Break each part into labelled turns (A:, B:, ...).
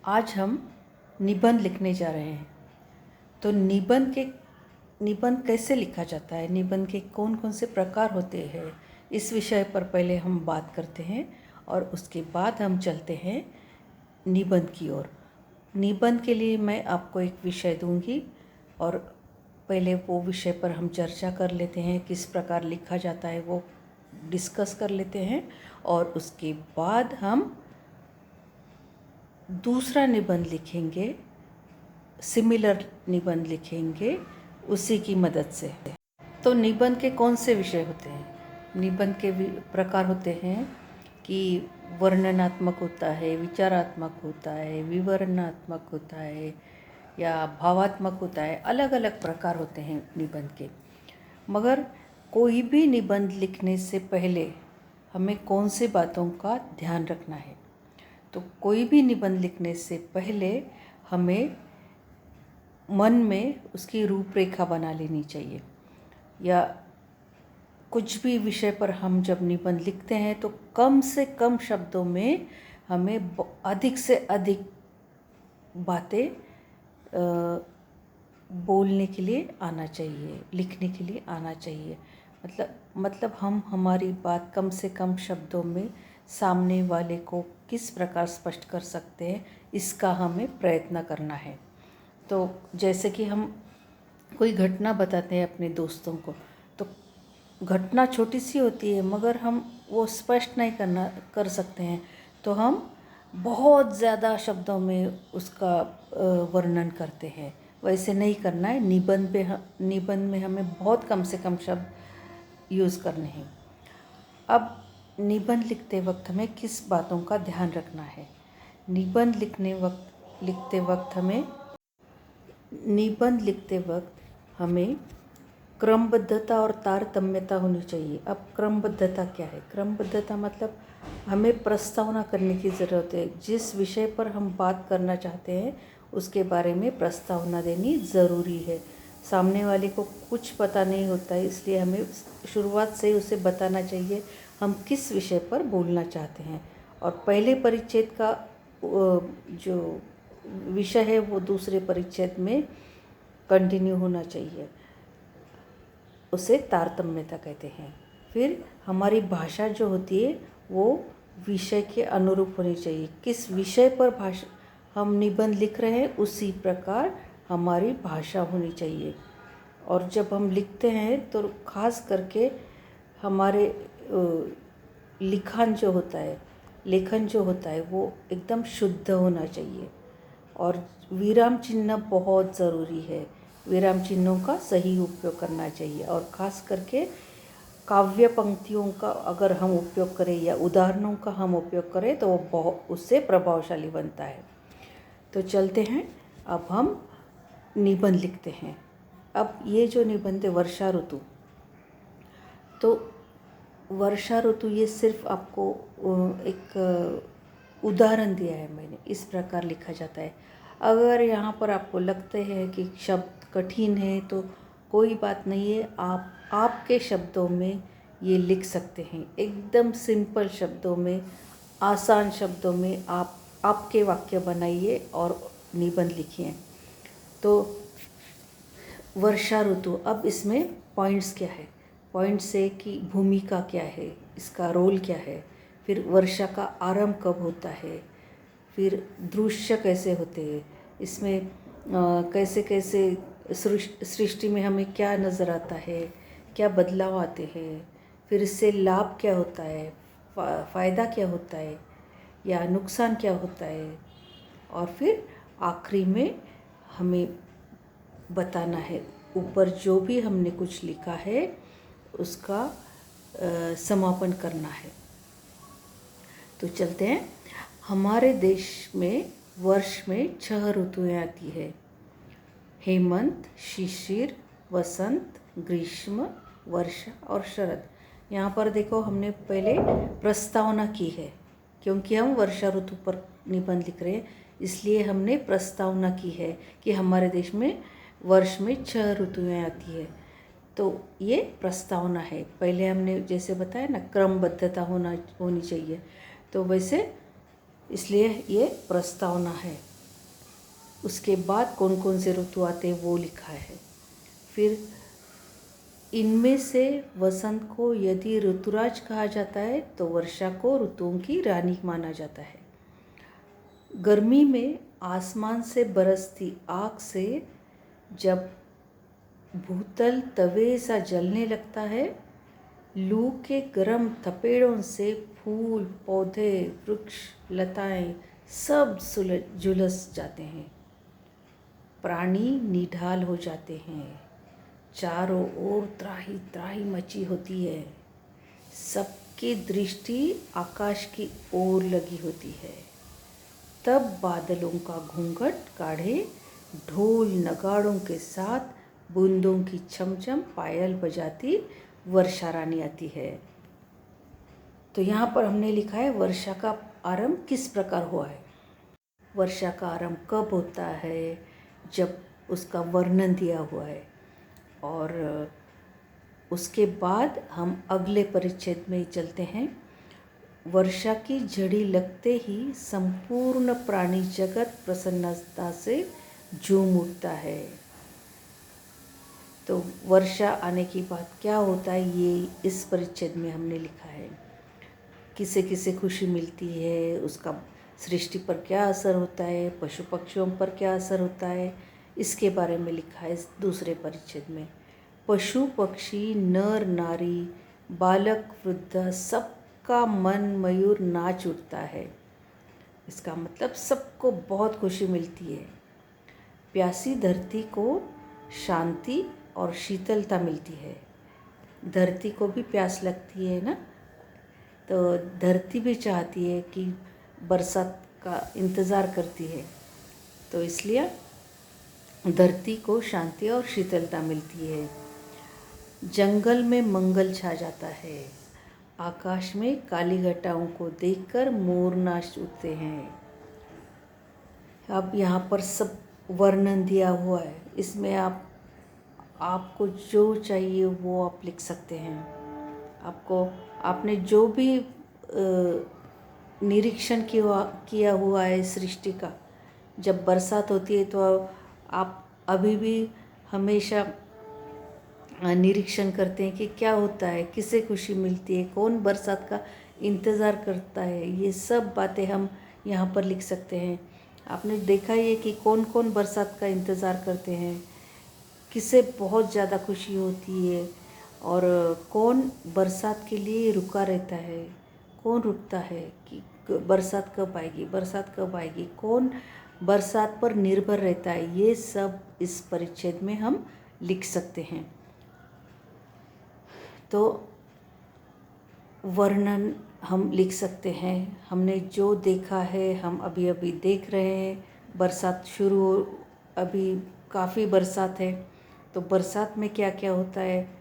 A: आज हम निबंध लिखने जा रहे हैं। तो निबंध कैसे लिखा जाता है, निबंध के कौन कौन से प्रकार होते हैं, इस विषय पर पहले हम बात करते हैं और उसके बाद हम चलते हैं निबंध की ओर। निबंध के लिए मैं आपको एक विषय दूंगी और पहले वो विषय पर हम चर्चा कर लेते हैं, किस प्रकार लिखा जाता है वो डिस्कस कर लेते हैं और उसके बाद हम दूसरा निबंध लिखेंगे, सिमिलर निबंध लिखेंगे उसी की मदद से। तो निबंध के कौन से विषय होते हैं? निबंध के प्रकार होते हैं कि वर्णनात्मक होता है, विचारात्मक होता है, विवरणात्मक होता है या भावात्मक होता है। अलग अलग प्रकार होते हैं निबंध के। मगर कोई भी निबंध लिखने से पहले हमें कौन सी बातों का ध्यान रखना है? तो कोई भी निबंध लिखने से पहले हमें मन में उसकी रूपरेखा बना लेनी चाहिए। या कुछ भी विषय पर हम जब निबंध लिखते हैं तो कम से कम शब्दों में हमें अधिक से अधिक बातें बोलने के लिए आना चाहिए, लिखने के लिए आना चाहिए। मतलब हम हमारी बात कम से कम शब्दों में सामने वाले को किस प्रकार स्पष्ट कर सकते हैं, इसका हमें प्रयत्न करना है। तो जैसे कि हम कोई घटना बताते हैं अपने दोस्तों को, तो घटना छोटी सी होती है मगर हम वो स्पष्ट नहीं कर सकते हैं, तो हम बहुत ज़्यादा शब्दों में उसका वर्णन करते हैं। वैसे नहीं करना है। निबंध में हमें बहुत कम से कम शब्द यूज़ करने हैं। अब निबंध लिखते वक्त हमें किस बातों का ध्यान रखना है? निबंध लिखते वक्त हमें क्रमबद्धता और तारतम्यता होनी चाहिए। अब क्रमबद्धता क्या है? क्रमबद्धता मतलब हमें प्रस्तावना करने की ज़रूरत है। जिस विषय पर हम बात करना चाहते हैं उसके बारे में प्रस्तावना देनी ज़रूरी है। सामने वाले को कुछ पता नहीं होता है, इसलिए हमें शुरुआत से ही उसे बताना चाहिए हम किस विषय पर बोलना चाहते हैं। और पहले परिच्छेद का जो विषय है वो दूसरे परिच्छेद में कंटिन्यू होना चाहिए। उसे तारतम्यता कहते हैं। फिर हमारी भाषा जो होती है वो विषय के अनुरूप होनी चाहिए। किस विषय पर हम निबंध लिख रहे हैं उसी प्रकार हमारी भाषा होनी चाहिए। और जब हम लिखते हैं तो खास करके हमारे लेखन जो होता है वो एकदम शुद्ध होना चाहिए। और विराम चिन्ह बहुत ज़रूरी है। विराम चिन्हों का सही उपयोग करना चाहिए और ख़ास करके काव्य पंक्तियों का अगर हम उपयोग करें या उदाहरणों का हम उपयोग करें तो वो उससे प्रभावशाली बनता है। तो चलते हैं, अब हम निबंध लिखते हैं। अब ये जो निबंध है वर्षा ऋतु, तो वर्षा ऋतु ये सिर्फ आपको एक उदाहरण दिया है मैंने, इस प्रकार लिखा जाता है। अगर यहाँ पर आपको लगते हैं कि शब्द कठिन है तो कोई बात नहीं है, आप आपके शब्दों में ये लिख सकते हैं। एकदम सिंपल शब्दों में, आसान शब्दों में आप आपके वाक्य बनाइए और निबंध लिखिए। तो वर्षा ऋतु, अब इसमें पॉइंट्स क्या है? पॉइंट्स है कि भूमिका क्या है, इसका रोल क्या है, फिर वर्षा का आरंभ कब होता है, फिर दृश्य कैसे होते हैं, इसमें कैसे कैसे सृष्टि में हमें क्या नज़र आता है, क्या बदलाव आते हैं, फिर इससे लाभ क्या होता है, फ़ायदा क्या होता है या नुकसान क्या होता है, और फिर आखिरी में हमें बताना है ऊपर जो भी हमने कुछ लिखा है उसका समापन करना है। तो चलते हैं। हमारे देश में वर्ष में 6 ऋतुएं आती है: हेमंत, शिशिर, वसंत, ग्रीष्म, वर्षा और शरद। यहाँ पर देखो हमने पहले प्रस्तावना की है, क्योंकि हम वर्षा ऋतु पर निबंध लिख रहे हैं इसलिए हमने प्रस्तावना की है कि हमारे देश में वर्ष में 6 ऋतुएं आती है। तो ये प्रस्तावना है। पहले हमने जैसे बताया ना, क्रमबद्धता होनी चाहिए, तो वैसे इसलिए ये प्रस्तावना है। उसके बाद कौन कौन से ऋतु आते हैं वो लिखा है। फिर इनमें से वसंत को यदि ऋतुराज कहा जाता है तो वर्षा को ऋतुओं की रानी माना जाता है। गर्मी में आसमान से बरसती आग से जब भूतल तवे सा जलने लगता है, लू के गर्म थपेड़ों से फूल पौधे वृक्ष लताएं सब झुलस जाते हैं, प्राणी निढाल हो जाते हैं, चारों ओर त्राही त्राही मची होती है, सबकी दृष्टि आकाश की ओर लगी होती है। तब बादलों का घूंघट काढ़े ढोल नगाड़ों के साथ बूंदों की छमछम पायल बजाती वर्षा रानी आती है। तो यहाँ पर हमने लिखा है वर्षा का आरंभ किस प्रकार हुआ है। वर्षा का आरंभ कब होता है, जब उसका वर्णन दिया हुआ है। और उसके बाद हम अगले परिच्छेद में चलते हैं। वर्षा की झड़ी लगते ही संपूर्ण प्राणी जगत प्रसन्नता से झूम उठता है। तो वर्षा आने की बात क्या होता है, ये इस परिच्छेद में हमने लिखा है। किसे किसे खुशी मिलती है, उसका सृष्टि पर क्या असर होता है, पशु पक्षियों पर क्या असर होता है, इसके बारे में लिखा है इस दूसरे परिच्छेद में। पशु पक्षी नर नारी बालक वृद्ध सबका मन मयूर नाच उठता है। इसका मतलब सबको बहुत खुशी मिलती है। प्यासी धरती को शांति और शीतलता मिलती है। धरती को भी प्यास लगती है ना, तो धरती भी चाहती है कि बरसात का इंतज़ार करती है, तो इसलिए धरती को शांति और शीतलता मिलती है। जंगल में मंगल छा जाता है। आकाश में काली घटाओं को देखकर मोर नाच उठते हैं। अब यहाँ पर सब वर्णन दिया हुआ है, इसमें आपको जो चाहिए वो आप लिख सकते हैं। आपने जो भी निरीक्षण किया हुआ है सृष्टि का, जब बरसात होती है तो आप अभी भी हमेशा निरीक्षण करते हैं कि क्या होता है, किसे खुशी मिलती है, कौन बरसात का इंतज़ार करता है। ये सब बातें हम यहाँ पर लिख सकते हैं। आपने देखा ही है कि कौन कौन बरसात का इंतज़ार करते हैं, किसे बहुत ज़्यादा खुशी होती है, और कौन बरसात के लिए रुका रहता है, कौन रुकता है कि बरसात कब आएगी, बरसात कब आएगी, कौन बरसात पर निर्भर रहता है। ये सब इस परिच्छेद में हम लिख सकते हैं। तो वर्णन हम लिख सकते हैं। हमने जो देखा है, हम अभी अभी देख रहे हैं, बरसात शुरू अभी काफ़ी बरसात है, तो बरसात में क्या क्या होता है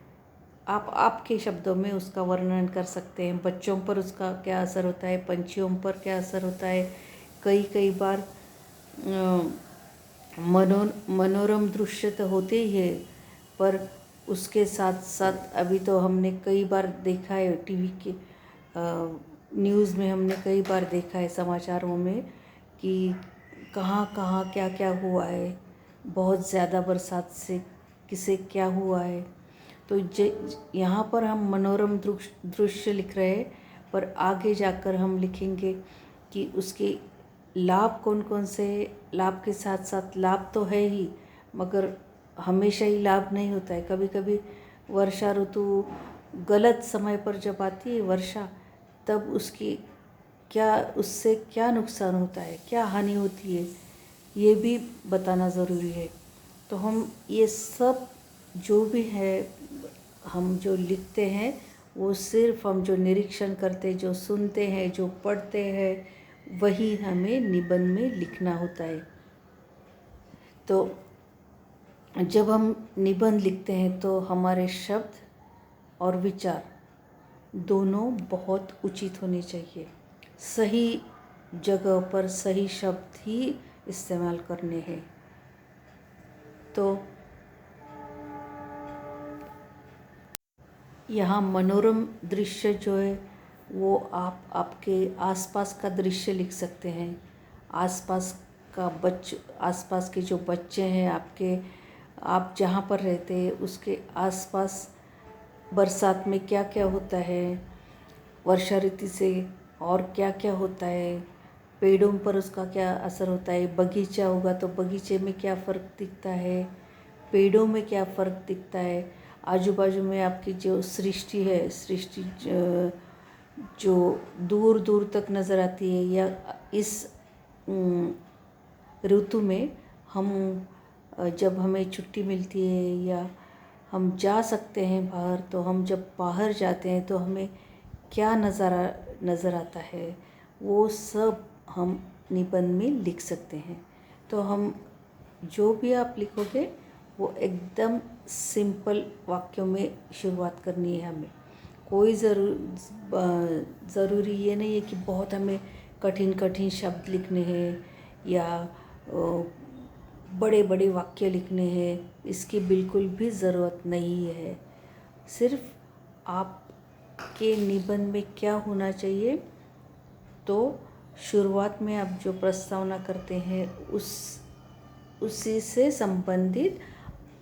A: आप आपके शब्दों में उसका वर्णन कर सकते हैं। बच्चों पर उसका क्या असर होता है, पंछियों पर क्या असर होता है। कई बार मनोरम दृश्य तो होते ही है, पर उसके साथ साथ अभी तो हमने कई बार देखा है टीवी के न्यूज़ में, हमने कई बार देखा है समाचारों में कि कहाँ कहाँ क्या क्या हुआ है, बहुत ज़्यादा बरसात से किसे क्या हुआ है। तो यहाँ पर हम मनोरम दृश्य लिख रहे हैं, पर आगे जाकर हम लिखेंगे कि उसके लाभ कौन कौन से। लाभ के साथ साथ लाभ तो है ही, मगर हमेशा ही लाभ नहीं होता है। कभी कभी वर्षा ऋतु गलत समय पर जब आती है वर्षा, तब उससे क्या नुकसान होता है, क्या हानि होती है, ये भी बताना ज़रूरी है। तो हम ये सब जो भी है, हम जो लिखते हैं, वो सिर्फ हम जो निरीक्षण करते, जो सुनते हैं, जो पढ़ते हैं, वही हमें निबंध में लिखना होता है। तो जब हम निबंध लिखते हैं तो हमारे शब्द और विचार दोनों बहुत उचित होने चाहिए। सही जगह पर सही शब्द ही इस्तेमाल करने हैं। तो यहाँ मनोरम दृश्य जो है वो आप आपके आसपास का दृश्य लिख सकते हैं। आसपास का आसपास के जो बच्चे हैं आपके, आप जहाँ पर रहते हैं उसके आसपास बरसात में क्या क्या होता है, वर्षा ऋतु से और क्या क्या होता है, पेड़ों पर उसका क्या असर होता है, बगीचा होगा तो बगीचे में क्या फ़र्क दिखता है, पेड़ों में क्या फ़र्क दिखता है, आजू बाजू में आपकी जो सृष्टि है, सृष्टि जो दूर दूर तक नज़र आती है, या इस ऋतु में हम जब हमें छुट्टी मिलती है या हम जा सकते हैं बाहर, तो हम जब बाहर जाते हैं तो हमें क्या नज़ारा नज़र आता है, वो सब हम निबंध में लिख सकते हैं। तो हम जो भी आप लिखोगे वो एकदम सिंपल वाक्यों में शुरुआत करनी है हमें। कोई ज़रूरी ये नहीं है कि बहुत हमें कठिन कठिन शब्द लिखने हैं या बड़े बड़े वाक्य लिखने हैं, इसकी बिल्कुल भी ज़रूरत नहीं है। सिर्फ आपके निबंध में क्या होना चाहिए, तो शुरुआत में आप जो प्रस्तावना करते हैं उसी से संबंधित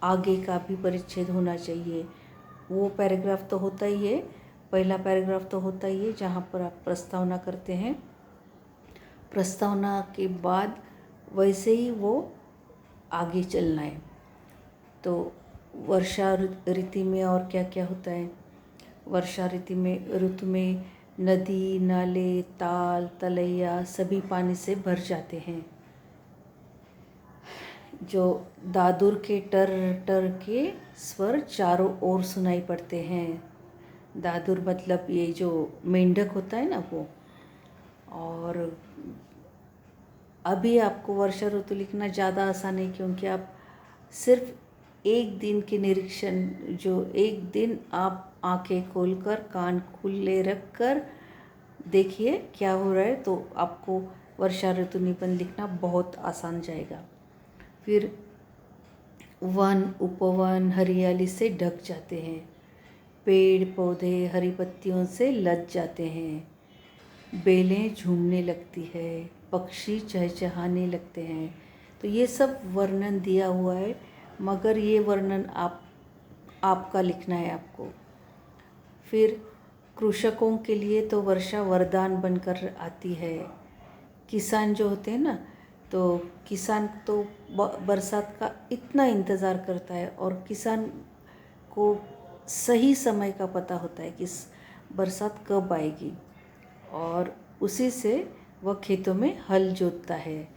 A: आगे का भी परिच्छेद होना चाहिए। वो पैराग्राफ तो होता ही है, पहला पैराग्राफ तो होता ही है जहाँ पर आप प्रस्तावना करते हैं। प्रस्तावना के बाद वैसे ही वो आगे चलना है। तो वर्षा ऋतु में और क्या क्या होता है, वर्षा ऋतु में नदी, नाले, ताल, तलैया सभी पानी से भर जाते हैं। जो दादुर के टर टर के स्वर चारों ओर सुनाई पड़ते हैं। दादुर मतलब ये जो मेंढक होता है ना वो। और अभी आपको वर्षा ऋतु लिखना ज़्यादा आसान है, क्योंकि आप सिर्फ एक दिन के निरीक्षण, जो एक दिन आप आंखें खोलकर कान खुले रख कर देखिए क्या हो रहा है, तो आपको वर्षा ऋतु निबंध लिखना बहुत आसान जाएगा। फिर वन उपवन हरियाली से ढक जाते हैं, पेड़ पौधे हरी पत्तियों से लद जाते हैं, बेलें झूमने लगती है, पक्षी चहचहाने लगते हैं। तो ये सब वर्णन दिया हुआ है, मगर ये वर्णन आपका लिखना है आपको। फिर कृषकों के लिए तो वर्षा वरदान बनकर आती है। किसान जो होते हैं ना, तो किसान तो बरसात का इतना इंतज़ार करता है, और किसान को सही समय का पता होता है कि बरसात कब आएगी, और उसी से वह खेतों में हल जोतता है।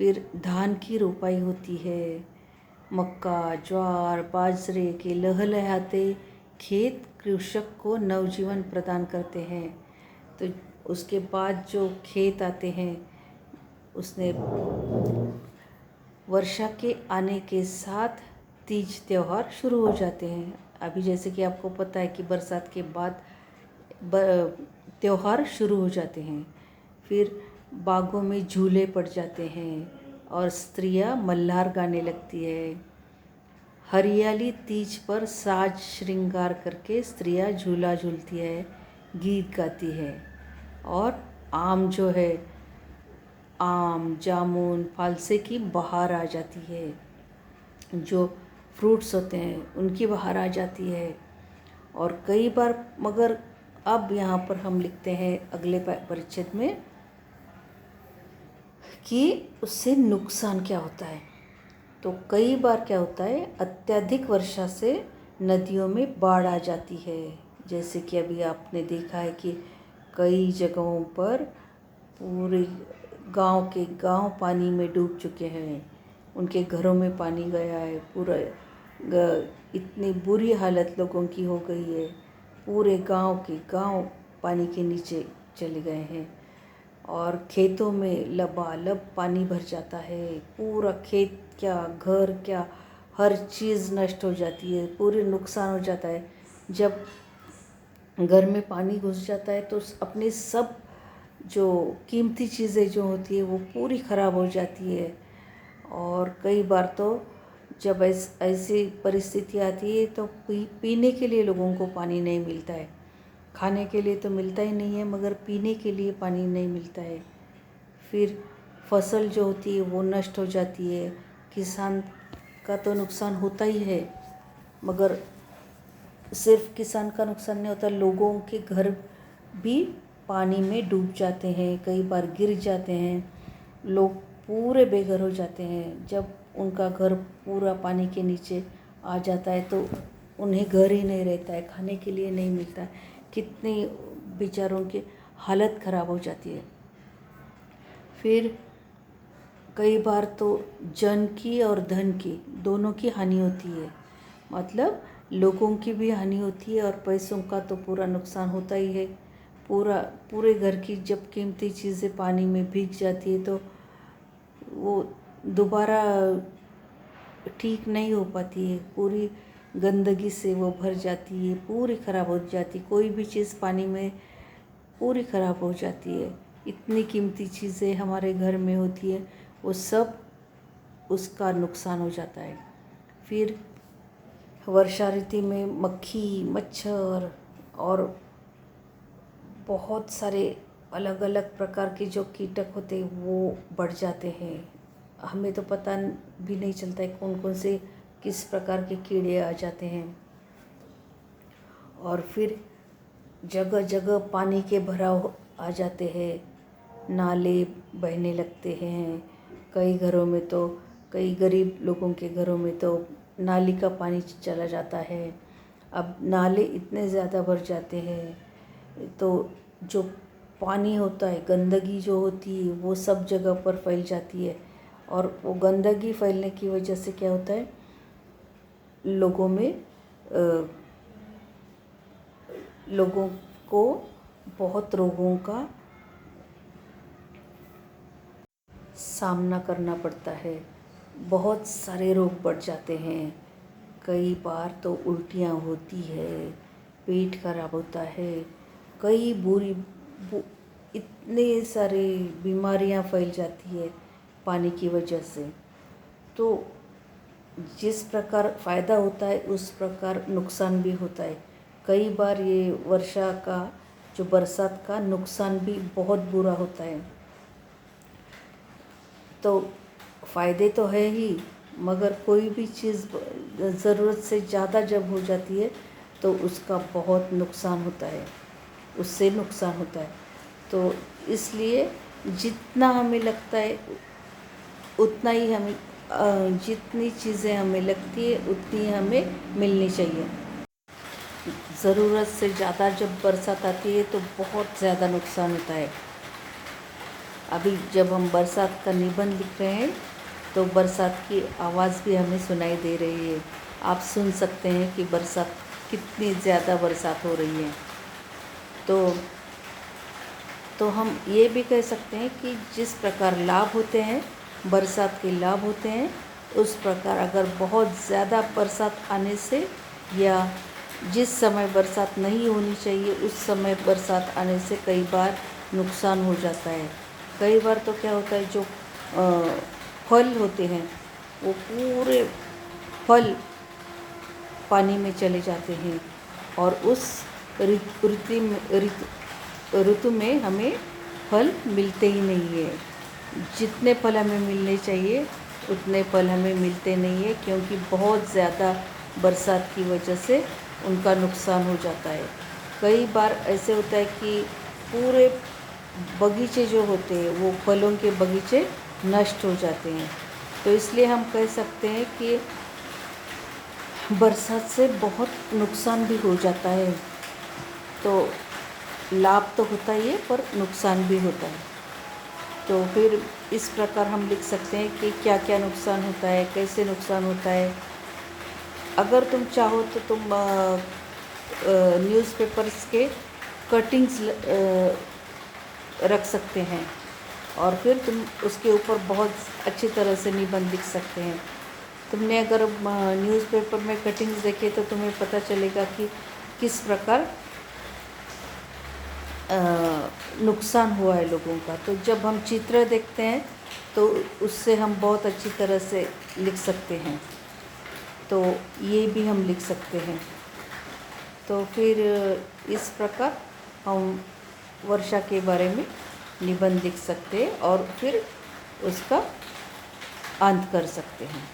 A: फिर धान की रोपाई होती है, मक्का, ज्वार, बाजरे के लहलहाते खेत कृषक को नवजीवन प्रदान करते हैं। तो उसके बाद जो खेत आते हैं, उसने वर्षा के आने के साथ तीज त्यौहार शुरू हो जाते हैं। अभी जैसे कि आपको पता है कि बरसात के बाद त्यौहार शुरू हो जाते हैं। फिर बागों में झूले पड़ जाते हैं और स्त्रियां मल्हार गाने लगती है। हरियाली तीज पर साज श्रृंगार करके स्त्रियां झूला झूलती है, गीत गाती है। और आम जो है, आम, जामुन, फालसे की बहार आ जाती है। जो फ्रूट्स होते हैं उनकी बहार आ जाती है। और कई बार, मगर अब यहाँ पर हम लिखते हैं अगले परिच्छेद में कि उससे नुकसान क्या होता है। तो कई बार क्या होता है, अत्यधिक वर्षा से नदियों में बाढ़ आ जाती है। जैसे कि अभी आपने देखा है कि कई जगहों पर पूरे गांव के गांव पानी में डूब चुके हैं, उनके घरों में पानी गया है, पूरा इतनी बुरी हालत लोगों की हो गई है, पूरे गांव के गांव पानी के नीचे चले गए हैं। और खेतों में लबालब पानी भर जाता है, पूरा खेत क्या, घर क्या, हर चीज़ नष्ट हो जाती है, पूरे नुकसान हो जाता है। जब घर में पानी घुस जाता है तो अपने सब जो कीमती चीज़ें जो होती है वो पूरी ख़राब हो जाती है। और कई बार तो जब ऐसी परिस्थिति आती है तो पीने के लिए लोगों को पानी नहीं मिलता है। खाने के लिए तो मिलता ही नहीं है, मगर पीने के लिए पानी नहीं मिलता है। फिर फसल जो होती है वो नष्ट हो जाती है। किसान का तो नुकसान होता ही है, मगर सिर्फ किसान का नुकसान नहीं होता, लोगों के घर भी पानी में डूब जाते हैं, कई बार गिर जाते हैं, लोग पूरे बेघर हो जाते हैं। जब उनका घर पूरा पानी के नीचे आ जाता है तो उन्हें घर ही नहीं रहता है, खाने के लिए नहीं मिलता है। कितने बेचारों की हालत ख़राब हो जाती है। फिर कई बार तो जन की और धन की दोनों की हानि होती है, मतलब लोगों की भी हानि होती है और पैसों का तो पूरा नुकसान होता ही है। पूरे घर की जब कीमती चीज़ें पानी में भीग जाती है तो वो दोबारा ठीक नहीं हो पाती है, पूरी गंदगी से वो भर जाती है, पूरी ख़राब हो जाती, कोई भी चीज़ पानी में पूरी ख़राब हो जाती है। इतनी कीमती चीज़ें हमारे घर में होती है, वो सब उसका नुकसान हो जाता है। फिर वर्षा ऋतु में मक्खी, मच्छर और बहुत सारे अलग अलग प्रकार के जो कीटक होते हैं वो बढ़ जाते हैं। हमें तो पता भी नहीं चलता है कौन कौन से किस प्रकार के कीड़े आ जाते हैं। और फिर जगह जगह पानी के भराव आ जाते हैं, नाले बहने लगते हैं। कई घरों में तो, कई गरीब लोगों के घरों में तो नाली का पानी चला जाता है। अब नाले इतने ज़्यादा भर जाते हैं तो जो पानी होता है, गंदगी जो होती है वो सब जगह पर फैल जाती है। और वो गंदगी फैलने की वजह से क्या होता है, लोगों को बहुत रोगों का सामना करना पड़ता है। बहुत सारे रोग बढ़ जाते हैं। कई बार तो उल्टियाँ होती है, पेट खराब होता है, कई इतने सारे बीमारियां फैल जाती है पानी की वजह से। तो जिस प्रकार फ़ायदा होता है उस प्रकार नुकसान भी होता है। कई बार ये वर्षा का जो बरसात का नुकसान भी बहुत बुरा होता है। तो फ़ायदे तो है ही, मगर कोई भी चीज़ ज़रूरत से ज़्यादा जब हो जाती है तो उसका बहुत नुकसान होता है, उससे नुकसान होता है। तो इसलिए जितना हमें लगता है उतना ही हमें, जितनी चीज़ें हमें लगती है उतनी हमें मिलनी चाहिए। ज़रूरत से ज़्यादा जब बरसात आती है तो बहुत ज़्यादा नुकसान होता है। अभी जब हम बरसात का निबंध लिख रहे हैं तो बरसात की आवाज़ भी हमें सुनाई दे रही है। आप सुन सकते हैं कि बरसात, कितनी ज़्यादा बरसात हो रही है। तो हम ये भी कह सकते हैं कि जिस प्रकार लाभ होते हैं, बरसात के लाभ होते हैं, उस प्रकार अगर बहुत ज़्यादा बरसात आने से या जिस समय बरसात नहीं होनी चाहिए उस समय बरसात आने से कई बार नुकसान हो जाता है। कई बार तो क्या होता है, जो फल होते हैं वो पूरे फल पानी में चले जाते हैं और उस ऋतु में हमें फल मिलते ही नहीं है। जितने फल हमें मिलने चाहिए उतने फल हमें मिलते नहीं है, क्योंकि बहुत ज़्यादा बरसात की वजह से उनका नुकसान हो जाता है। कई बार ऐसे होता है कि पूरे बगीचे जो होते हैं वो फलों के बगीचे नष्ट हो जाते हैं। तो इसलिए हम कह सकते हैं कि बरसात से बहुत नुकसान भी हो जाता है। तो लाभ तो होता ही है पर नुकसान भी होता है। तो फिर इस प्रकार हम लिख सकते हैं कि क्या क्या नुकसान होता है, कैसे नुकसान होता है। अगर तुम चाहो तो तुम न्यूज़पेपर्स के कटिंग्स रख सकते हैं और फिर तुम उसके ऊपर बहुत अच्छी तरह से निबंध लिख सकते हैं। तुमने अगर न्यूज़पेपर में कटिंग्स देखे तो तुम्हें पता चलेगा कि किस प्रकार नुकसान हुआ है लोगों का। तो जब हम चित्र देखते हैं तो उससे हम बहुत अच्छी तरह से लिख सकते हैं। तो ये भी हम लिख सकते हैं। तो फिर इस प्रकार हम वर्षा के बारे में निबंध लिख सकते हैं और फिर उसका अंत कर सकते हैं।